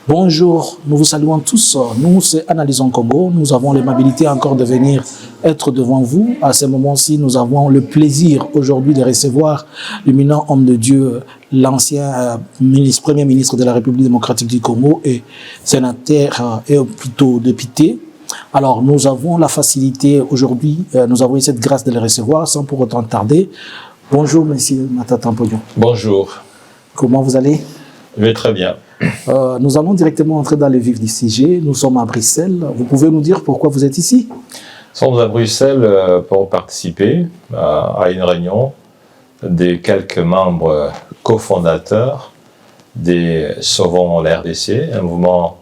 Bonjour, nous vous saluons tous. Nous, c'est Analysons Congo. Nous avons l'aimabilité encore de venir être devant vous. À ce moment-ci, nous avons le plaisir aujourd'hui de recevoir l'éminent homme de Dieu, l'ancien premier ministre de la République démocratique du Congo et sénateur et plutôt député. Alors, nous avons la facilité aujourd'hui, nous avons eu cette grâce de le recevoir sans pour autant tarder. Bonjour, monsieur Matata Mpognon. Bonjour. Comment vous allez? Je vais très bien. Nous allons directement entrer dans le vif du sujet. Nous sommes à Bruxelles. Vous pouvez nous dire pourquoi vous êtes ici? Nous sommes à Bruxelles pour participer à une réunion des quelques membres cofondateurs des Sauvons la RDC, un mouvement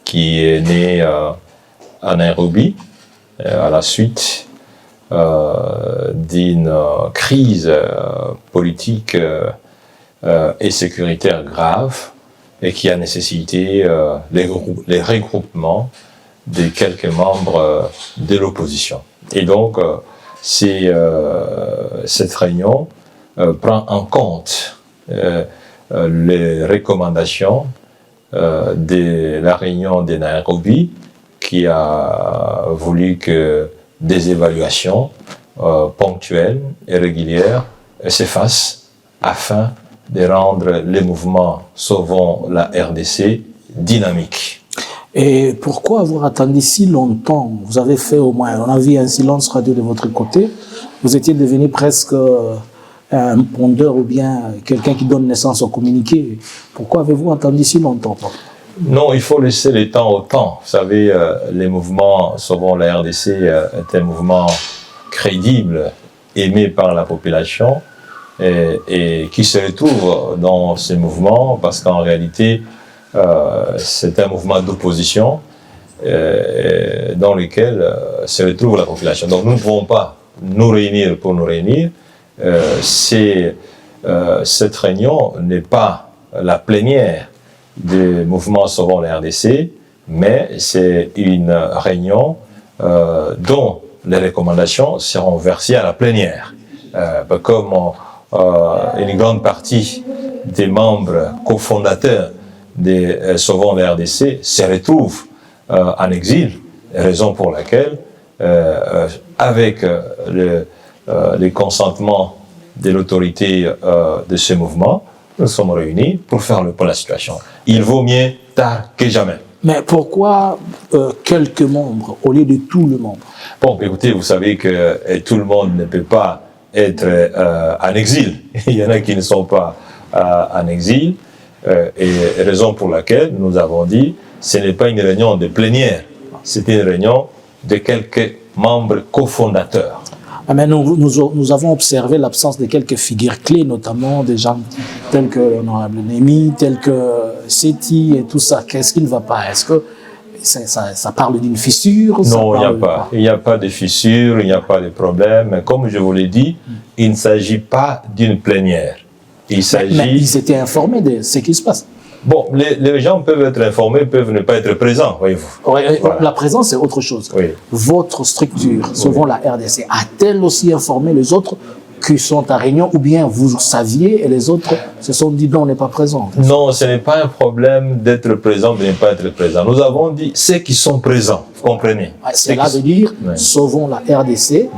qui est né à Nairobi à la suite d'une crise politique et sécuritaire grave et qui a nécessité les regroupements des quelques membres de l'opposition. Et donc, cette réunion prend en compte les recommandations de la réunion de Nairobi qui a voulu que des évaluations ponctuelles et régulières se fassent afin de rendre les mouvements Sauvons la RDC dynamiques. Et pourquoi avoir attendu si longtemps? Vous avez fait au moins, on a vu un silence radio de votre côté. Vous étiez devenu presque un pondeur ou bien quelqu'un qui donne naissance au communiqué. Pourquoi avez-vous attendu si longtemps? Non, il faut laisser le temps au temps. Vous savez, les mouvements Sauvons la RDC est un mouvement crédible, aimé par la population, et qui se retrouve dans ces mouvements parce qu'en réalité, c'est un mouvement d'opposition dans lequel se retrouve la population. Donc nous ne pouvons pas nous réunir pour nous réunir. Cette réunion n'est pas la plénière des mouvements Sauvons la RDC, mais c'est une réunion dont les recommandations seront versées à la plénière. Comme une grande partie des membres cofondateurs des Sauvons la RDC se retrouvent en exil, raison pour laquelle, avec le consentement de l'autorité de ce mouvement, nous sommes réunis pour faire le point de la situation. Il vaut mieux tard que jamais. Mais pourquoi quelques membres au lieu de tout le monde? Bon, écoutez, vous savez que tout le monde ne peut pas être en exil. Il y en a qui ne sont pas en exil. Et raison pour laquelle nous avons dit ce n'est pas une réunion de plénière, c'est une réunion de quelques membres cofondateurs. Mais nous avons observé l'absence de quelques figures clés, notamment des gens tels que l'honorable Némi, tels que Seti et tout ça. Qu'est-ce qui ne va pas? Est-ce que ça parle d'une fissure? Non, il n'y a pas de fissure, il n'y a pas de problème. Comme je vous l'ai dit, il ne s'agit pas d'une plénière. Il s'agit... Mais ils étaient informés de ce qui se passe. Bon, les gens peuvent être informés, peuvent ne pas être présents, voyez-vous. Voilà. La présence, c'est autre chose. Oui. Votre structure, souvent la RDC, a-t-elle aussi informé les autres qui sont à Réunion, ou bien vous saviez et les autres se sont dit non, on n'est pas présents? Non, ce n'est pas un problème d'être présent, de ne pas être présent. Nous avons dit ceux qui sont présents, vous comprenez? C'est là de dire, sauvons la RDC.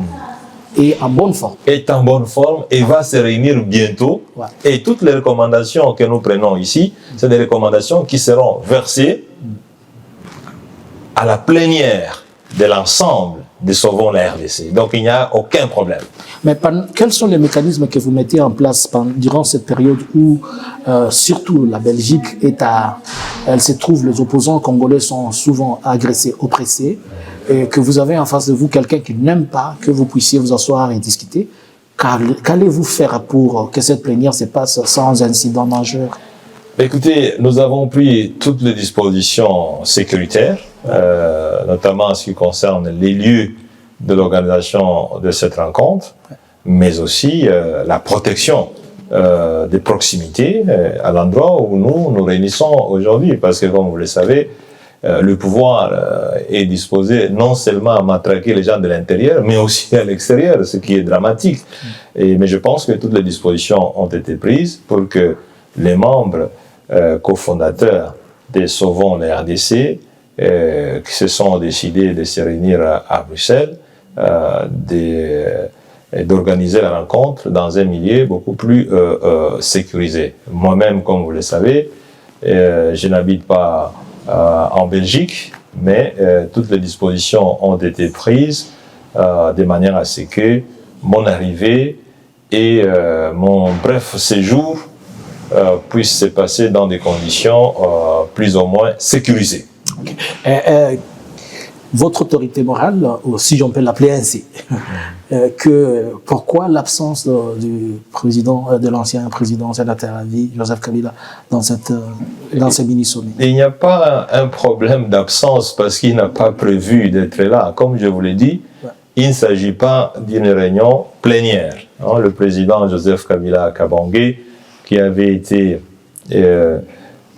Est en bonne forme. Est en bonne forme et va se réunir bientôt. Ouais. Et toutes les recommandations que nous prenons ici, c'est des recommandations qui seront versées à la plénière de l'ensemble de Sauvons la RDC. Donc il n'y a aucun problème. Mais quels sont les mécanismes que vous mettez en place durant cette période où surtout la Belgique elle se trouve, les opposants congolais sont souvent agressés, oppressés, et que vous avez en face de vous quelqu'un qui n'aime pas que vous puissiez vous asseoir et discuter? Qu'allez-vous faire pour que cette plénière se passe sans incident majeur? Écoutez, nous avons pris toutes les dispositions sécuritaires, notamment en ce qui concerne les lieux de l'organisation de cette rencontre, mais aussi la protection des proximités à l'endroit où nous réunissons aujourd'hui, parce que comme vous le savez, le pouvoir est disposé non seulement à matraquer les gens de l'intérieur, mais aussi à l'extérieur, ce qui est dramatique. Mais je pense que toutes les dispositions ont été prises pour que les membres cofondateurs des Sauvons la RDC qui se sont décidés de se réunir à Bruxelles, d'organiser la rencontre dans un milieu beaucoup plus sécurisé. Moi-même, comme vous le savez, je n'habite pas en Belgique, mais toutes les dispositions ont été prises de manière à ce que mon arrivée et mon bref séjour puissent se passer dans des conditions plus ou moins sécurisées. Okay. Votre autorité morale, si j'en peux l'appeler ainsi, pourquoi l'absence du président, de l'ancien président sénateur à vie, Joseph Kabila, dans ces mini-sommets? Il n'y a pas un problème d'absence parce qu'il n'a pas prévu d'être là. Comme je vous l'ai dit, il ne s'agit pas d'une réunion plénière. Le président Joseph Kabila Kabange, qui avait été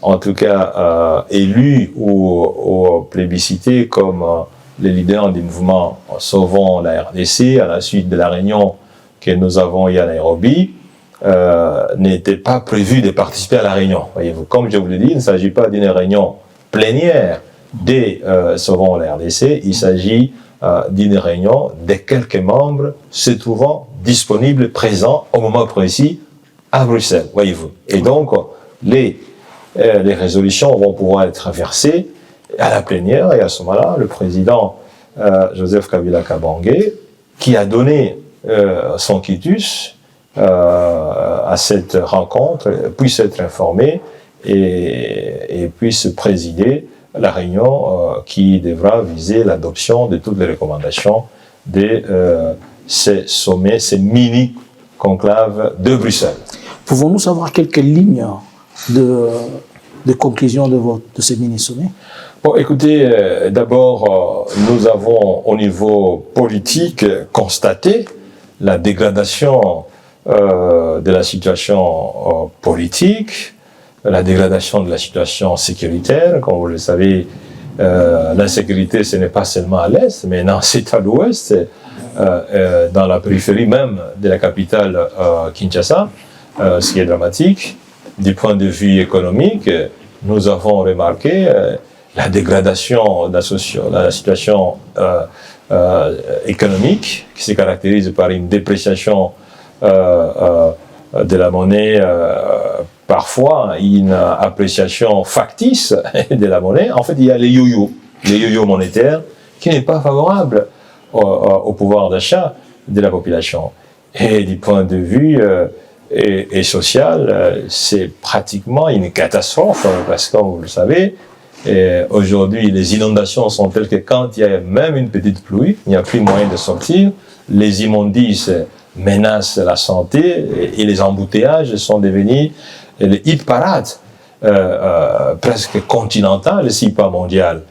en tout cas élu ou plébiscité comme le leader du mouvement Sauvons la RDC à la suite de la réunion que nous avons eu à Nairobi, n'était pas prévu de participer à la réunion. Voyez-vous, comme je vous l'ai dit, il ne s'agit pas d'une réunion plénière des Sauvons la RDC, il s'agit d'une réunion de quelques membres se trouvant disponibles, présents au moment précis à Bruxelles, voyez-vous. Et donc, les résolutions vont pouvoir être versées à la plénière, et à ce moment-là, le président Joseph Kabila Kabange, qui a donné son quitus à cette rencontre, puisse être informé et puisse présider la réunion qui devra viser l'adoption de toutes les recommandations de ces sommets, ces mini-conclaves de Bruxelles. Pouvons-nous savoir quelques lignes de conclusion de ces mini-sommets? Bon, écoutez, d'abord, nous avons au niveau politique constaté la dégradation de la situation politique, la dégradation de la situation sécuritaire. Comme vous le savez, l'insécurité, ce n'est pas seulement à l'est, mais non, c'est à l'ouest, dans la périphérie même de la capitale Kinshasa, ce qui est dramatique. Du point de vue économique, nous avons remarqué la dégradation de la situation économique qui se caractérise par une dépréciation de la monnaie, parfois une appréciation factice de la monnaie. En fait, il y a les yo-yo monétaires qui n'est pas favorable au pouvoir d'achat de la population. Et du point de vue et social, c'est pratiquement une catastrophe, parce que, comme vous le savez, aujourd'hui, les inondations sont telles que quand il y a même une petite pluie, il n'y a plus moyen de sortir. Les immondices menacent la santé et les embouteillages sont devenus les hit parades presque continentales, si pas mondiales.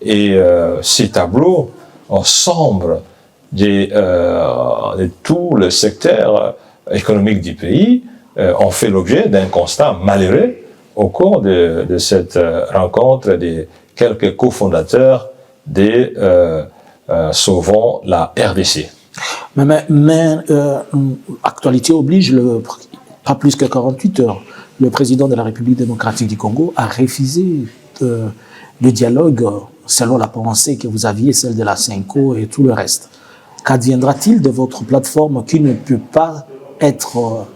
Et ces tableaux sombres de tout le secteur économique du pays ont fait l'objet d'un constat malheureux au cours de cette rencontre des quelques cofondateurs de Sauvons la RDC. Mais actualité oblige, pas plus que 48 heures, le président de la République démocratique du Congo a refusé le dialogue selon la pensée que vous aviez, celle de la CENCO et tout le reste. Qu'adviendra-t-il de votre plateforme qui ne peut pas être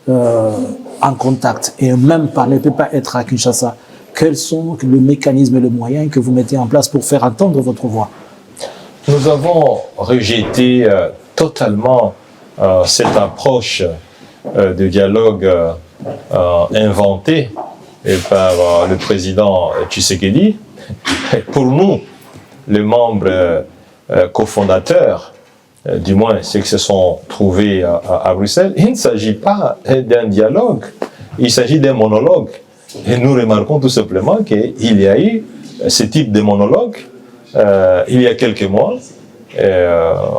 en contact et même ne peut pas être à Kinshasa? Quels sont les mécanismes et les moyens que vous mettez en place pour faire entendre votre voix? Nous avons rejeté totalement cette approche de dialogue inventée par le président Tshisekedi. Pour nous, les membres cofondateurs, du moins ceux qui se sont trouvés à Bruxelles, il ne s'agit pas d'un dialogue, il s'agit d'un monologue. Et nous remarquons tout simplement qu'il y a eu ce type de monologue il y a quelques mois,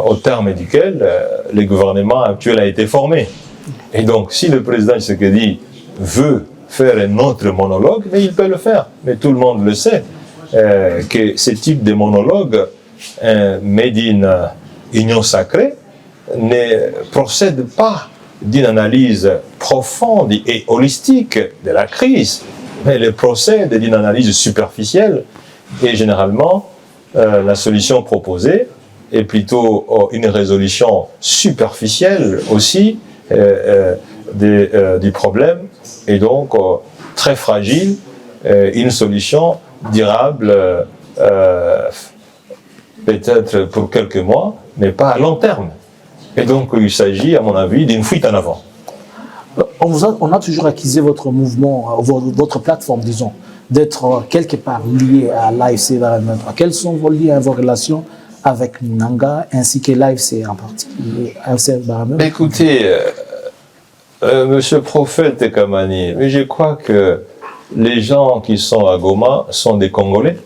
au terme duquel le gouvernement actuel a été formé. Et donc, si le président Tshisekedi veut faire un autre monologue, mais il peut le faire. Mais tout le monde le sait, que ce type de monologue, made in union sacrée, ne procède pas d'une analyse profonde et holistique de la crise Mais le procès d'une analyse superficielle et généralement, la solution proposée est plutôt une résolution superficielle aussi du problème et donc très fragile, une solution durable peut-être pour quelques mois, mais pas à long terme. Et donc il s'agit, à mon avis, d'une fuite en avant. On a toujours accusé votre mouvement, votre plateforme, disons, d'être quelque part lié à l'AFC Barame 23. Quels sont vos liens, vos relations avec Nanga ainsi que l'AFC en particulier, AFC Barame 23? Écoutez, Monsieur Prophète Kamani, mais je crois que les gens qui sont à Goma sont des Congolais.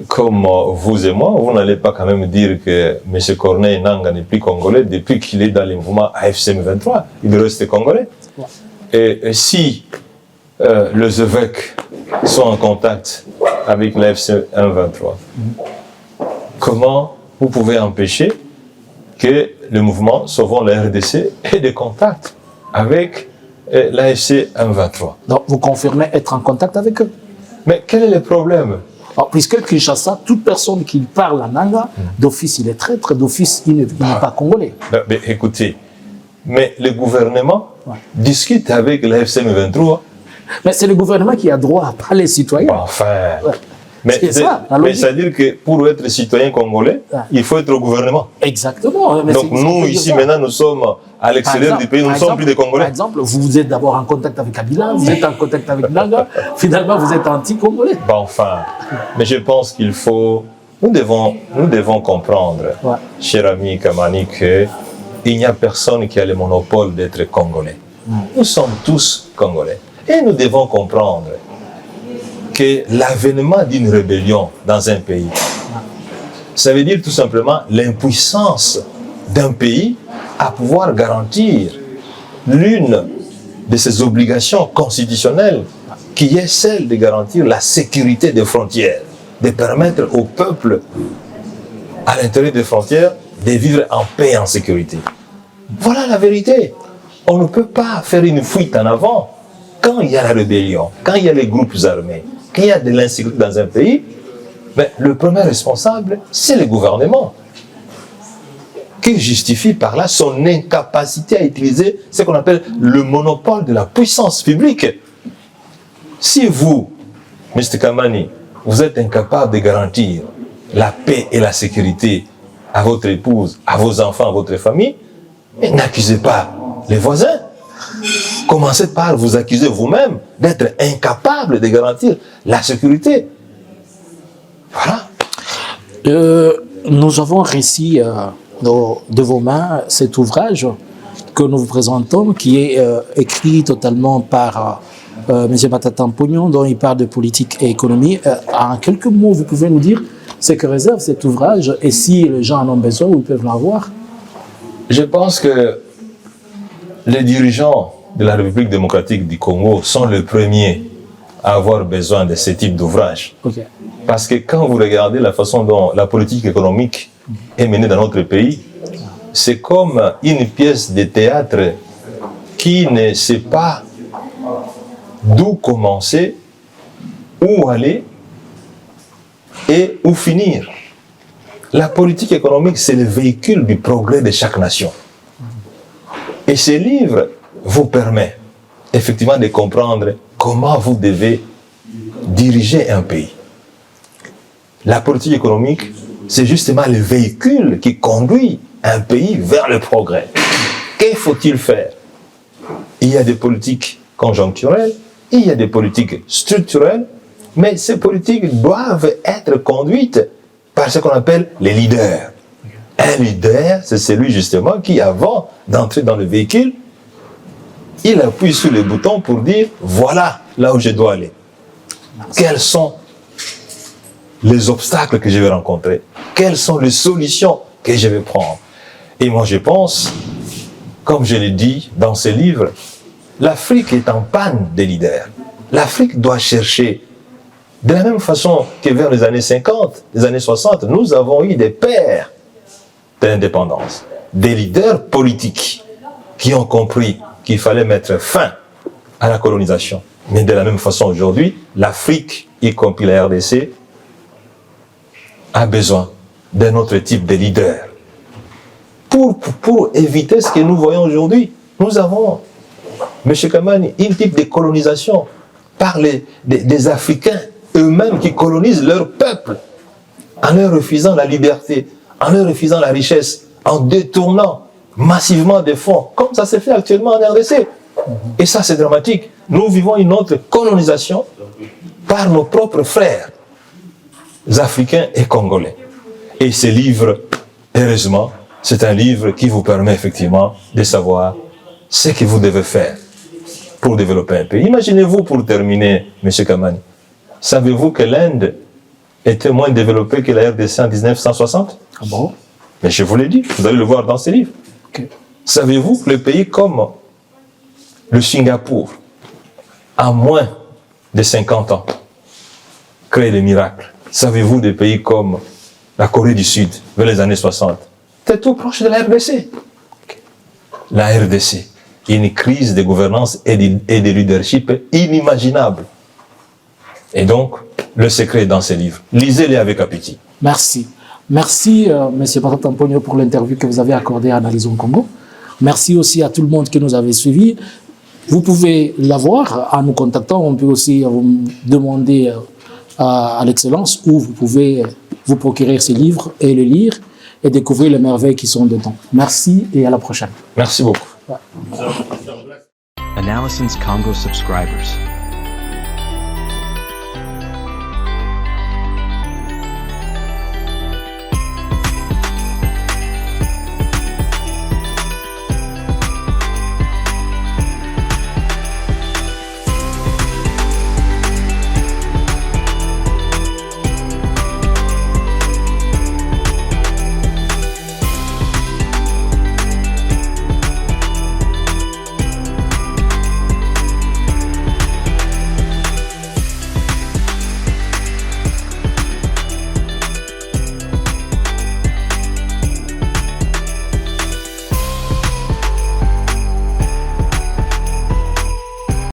Comme vous et moi, vous n'allez pas quand même dire que M. Corneille Nanga n'est plus congolais depuis qu'il est dans le mouvement AFC M23. Il reste congolais. Et si les évêques sont en contact avec l'AFC M23, comment vous pouvez empêcher que le mouvement Sauvons la RDC ait des contacts avec l'AFC M23? Donc vous confirmez être en contact avec eux? Mais quel est le problème? Alors, puisque Kinshasa, toute personne qui parle à Nanga, d'office il est traître, d'office il n'est pas congolais. Mais écoutez, mais le gouvernement discute avec l'AFC M23. Mais c'est le gouvernement qui a droit, pas les citoyens. Enfin, mais c'est-à-dire que pour être citoyen congolais, il faut être au gouvernement. Exactement. Mais donc nous, ici, maintenant, nous sommes à l'extérieur du pays, nous ne sommes plus des Congolais. Par exemple, vous êtes d'abord en contact avec Kabila, vous êtes en contact avec Nanga, finalement vous êtes anti-congolais. Enfin, mais je pense qu'il faut... Nous devons comprendre, cher ami Kamani, qu'il n'y a personne qui a le monopole d'être congolais. Nous sommes tous congolais. Et nous devons comprendre que l'avènement d'une rébellion dans un pays, ça veut dire tout simplement l'impuissance d'un pays à pouvoir garantir l'une de ses obligations constitutionnelles, qui est celle de garantir la sécurité des frontières, de permettre au peuple, à l'intérieur des frontières, de vivre en paix et en sécurité. Voilà la vérité. On ne peut pas faire une fuite en avant. Quand il y a la rébellion, quand il y a les groupes armés, quand il y a de l'insécurité dans un pays, mais le premier responsable, c'est le gouvernement, qui justifie par là son incapacité à utiliser ce qu'on appelle le monopole de la puissance publique. Si vous, M. Kamani, vous êtes incapable de garantir la paix et la sécurité à votre épouse, à vos enfants, à votre famille, mais n'accusez pas les voisins. Commencez par vous accuser vous-même d'être incapable de garantir la sécurité. Voilà. Nous avons réussi de vos mains cet ouvrage que nous vous présentons, qui est écrit totalement par M. Batatan Pognon, dont il parle de politique et économie. En quelques mots, vous pouvez nous dire ce que réserve cet ouvrage et si les gens en ont besoin, ils peuvent l'avoir? Je pense que les dirigeants de la République démocratique du Congo sont les premiers à avoir besoin de ce type d'ouvrage. Okay. Parce que quand vous regardez la façon dont la politique économique est menée dans notre pays, c'est comme une pièce de théâtre qui ne sait pas d'où commencer, où aller et où finir. La politique économique, c'est le véhicule du progrès de chaque nation. Et ce livre vous permet effectivement de comprendre comment vous devez diriger un pays. La politique économique, c'est justement le véhicule qui conduit un pays vers le progrès. Que faut-il faire? Il y a des politiques conjoncturelles, il y a des politiques structurelles, mais ces politiques doivent être conduites par ce qu'on appelle les leaders. Un leader, c'est celui justement qui, avant d'entrer dans le véhicule, il appuie sur le bouton pour dire « voilà là où je dois aller ». Quels sont les obstacles que je vais rencontrer? Quelles sont les solutions que je vais prendre? Et moi je pense, comme je l'ai dit dans ce livre, l'Afrique est en panne de leaders. L'Afrique doit chercher, de la même façon que vers les années 50, les années 60, nous avons eu des pères de l'indépendance, des leaders politiques qui ont compris qu'il fallait mettre fin à la colonisation. Mais de la même façon aujourd'hui, l'Afrique, y compris la RDC, a besoin d'un autre type de leader. Pour éviter ce que nous voyons aujourd'hui, nous avons, M. Kamani, un type de colonisation par des Africains eux-mêmes qui colonisent leur peuple en leur refusant la liberté, en leur refusant la richesse, en détournant massivement des fonds, comme ça s'est fait actuellement en RDC. Et ça, c'est dramatique. Nous vivons une autre colonisation par nos propres frères africains et congolais. Et ce livre, heureusement, c'est un livre qui vous permet effectivement de savoir ce que vous devez faire pour développer un pays. Imaginez-vous, pour terminer, M. Kamani, savez-vous que l'Inde était moins développée que la RDC en 1960? Ah bon? Mais je vous l'ai dit, vous allez le voir dans ces livres. Okay. Savez-vous que les pays comme le Singapour, en moins de 50 ans, créent des miracles? Savez-vous des pays comme la Corée du Sud, vers les années 60? C'est tout proche de la RDC. La RDC, une crise de gouvernance et de leadership inimaginable. Et donc, le secret est dans ces livres. Lisez-les avec appétit. Merci. Merci, M. Patrick Tamponio, pour l'interview que vous avez accordée à Analysons Congo. Merci aussi à tout le monde qui nous avait suivis. Vous pouvez l'avoir en nous contactant. On peut aussi vous demander à l'Excellence où vous pouvez vous procurer ces livres et le lire et découvrir les merveilles qui sont dedans. Merci et à la prochaine. Merci beaucoup. Analysons Congo subscribers.